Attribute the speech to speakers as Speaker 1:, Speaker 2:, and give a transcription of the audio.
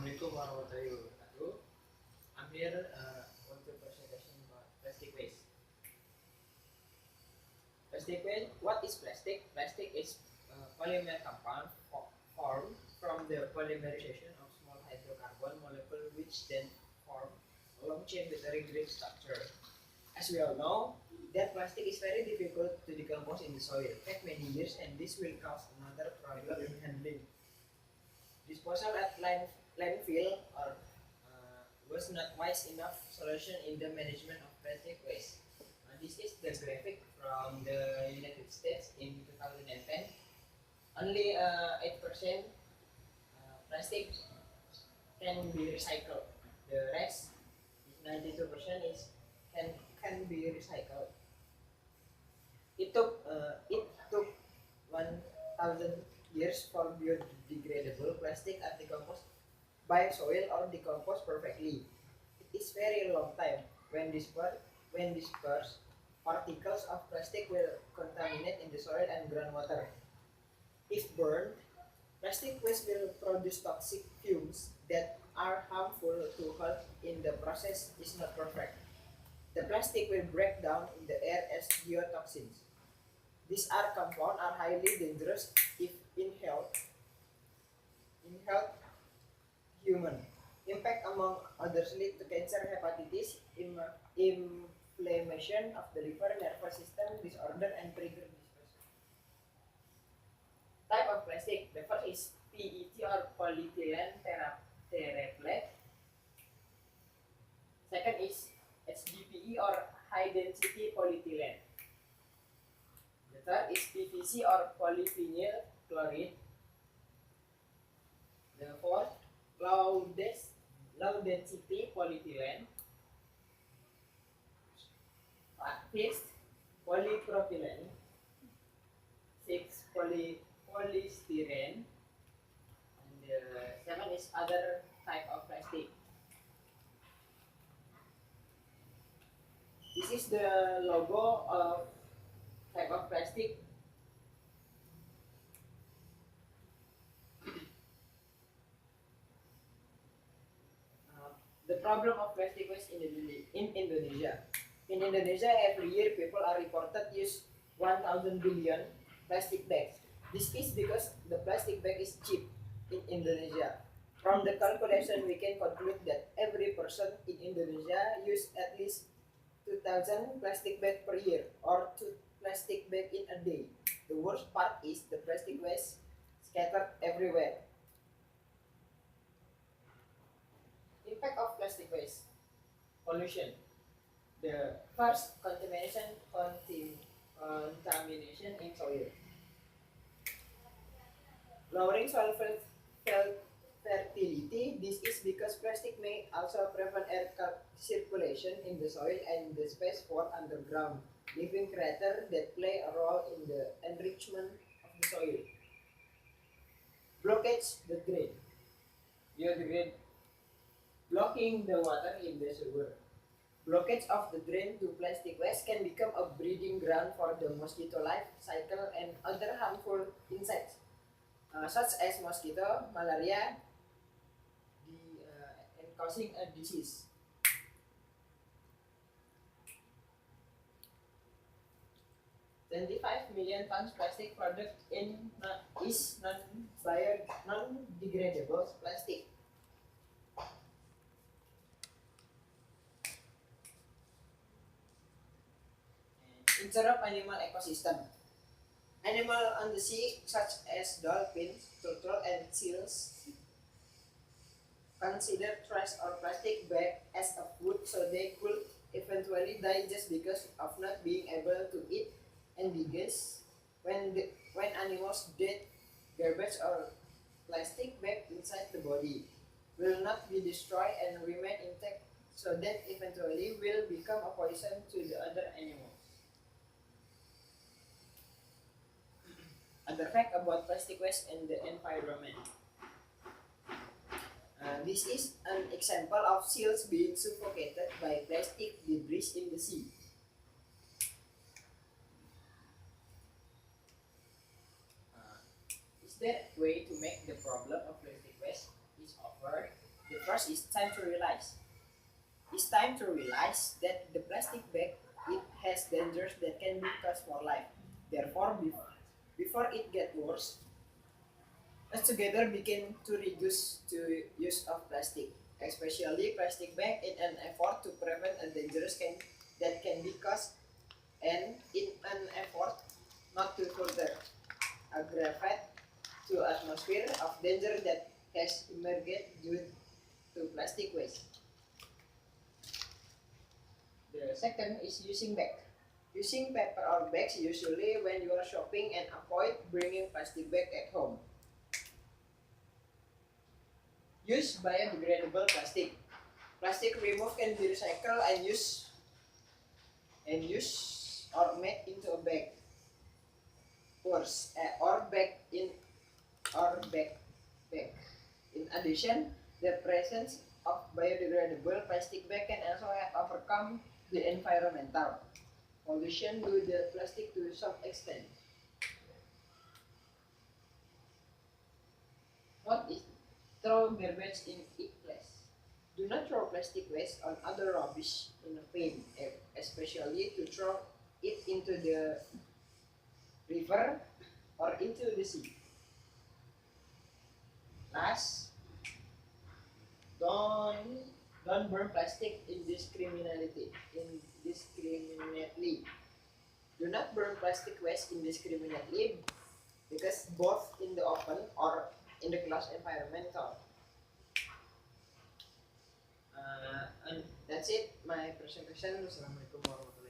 Speaker 1: Assalamualaikum warahmatullahi wabarakatuh. I'm here want to presentation about plastic waste. Plastic waste. What is plastic? Plastic is polymer compound formed from the polymerization of small hydrocarbon molecule, which then form a long chain with a ring structure. As we all know, that plastic is very difficult to decompose in the soil. Take many years, and this will cause another problem in handling. Disposal at landfill or was not wise enough solution in the management of plastic waste. This is the graphic from the United States in 2010. Only 8% plastic can be recycled. The rest, 92% is can be recycled. It took 1,000 years for biodegradable plastic are decomposed by soil or decomposed perfectly. It is very long time when dispersed particles of plastic will contaminate in the soil and groundwater. If burned, plastic waste will produce toxic fumes that are harmful to health. In the process is not perfect. The plastic will break down in the air as geotoxins. These compounds are highly dangerous if inhaled. Human impact among others lead to cancer, hepatitis, inflammation of the liver, nervous system disorder, and trigger dispersal. Type of plastic. The first is PET or polyethylene terephthalate. Second is HDPE or high density polyethylene. The third is PVC or polyvinyl chloride. The fourth, low density polyethylene. Fifth, polypropylene. Sixth, polystyrene. And the seventh is other type of plastic. This is the logo of type of plastic. The problem of plastic waste in Indonesia. In Indonesia, every year people are reported use 1,000 billion plastic bags. This is because the plastic bag is cheap in Indonesia. From the calculation, we can conclude that every person in Indonesia use at least 2,000 plastic bags per year or 2 plastic bags in a day. The worst part is the plastic waste scattered everywhere. Impact of plastic waste. Pollution. The first, contamination in soil. Lowering soil fertility. This is because plastic may also prevent air circulation in the soil and the space for underground living creatures that play a role in the enrichment of the soil. Blockage the drain. Blocking the water in the sewer. Blockage of the drain to plastic waste can become a breeding ground for the mosquito life cycle and other harmful insects, such as mosquito, malaria, and causing a disease. $25 million tons plastic product is non-degradable plastic. Interrupt animal ecosystem. Animals on the sea, such as dolphins, turtles, and seals, consider trash or plastic bag as a food, so they could eventually die just because of not being able to eat. And because when animals dead, garbage or plastic bag inside the body will not be destroyed and remain intact, so that eventually will become a poison to the other animals. Other fact about plastic waste and the environment. This is an example of seals being suffocated by plastic debris in the sea. Is there a way to make the problem of plastic waste is over? first is time to realize. It's time to realize that the plastic bag, it has dangers that can be caused for life. Therefore, before it gets worse, let's together begin to reduce the use of plastic, especially plastic bag, in an effort to prevent a dangerous that can be caused, and in an effort not to further aggravate to atmosphere of danger that has emerged due to plastic waste. The second is using bag. Using paper or bags usually when you are shopping, and avoid bringing plastic bag at home. Use biodegradable plastic. Plastic removed can be recycled and used or made into a bag, purse, or bag. In addition, the presence of biodegradable plastic bag can also overcome the environmental pollution with the plastic to some extent. What is throw garbage in its place? Do not throw plastic waste on other rubbish in a bin, especially to throw it into the river or into the sea. Last, don't don't burn plastic indiscriminately. Do not burn plastic waste indiscriminately, because both in the open or in the closed environment. And that's it, my presentation. Assalamualaikum warahmatullahi wabarakatuh.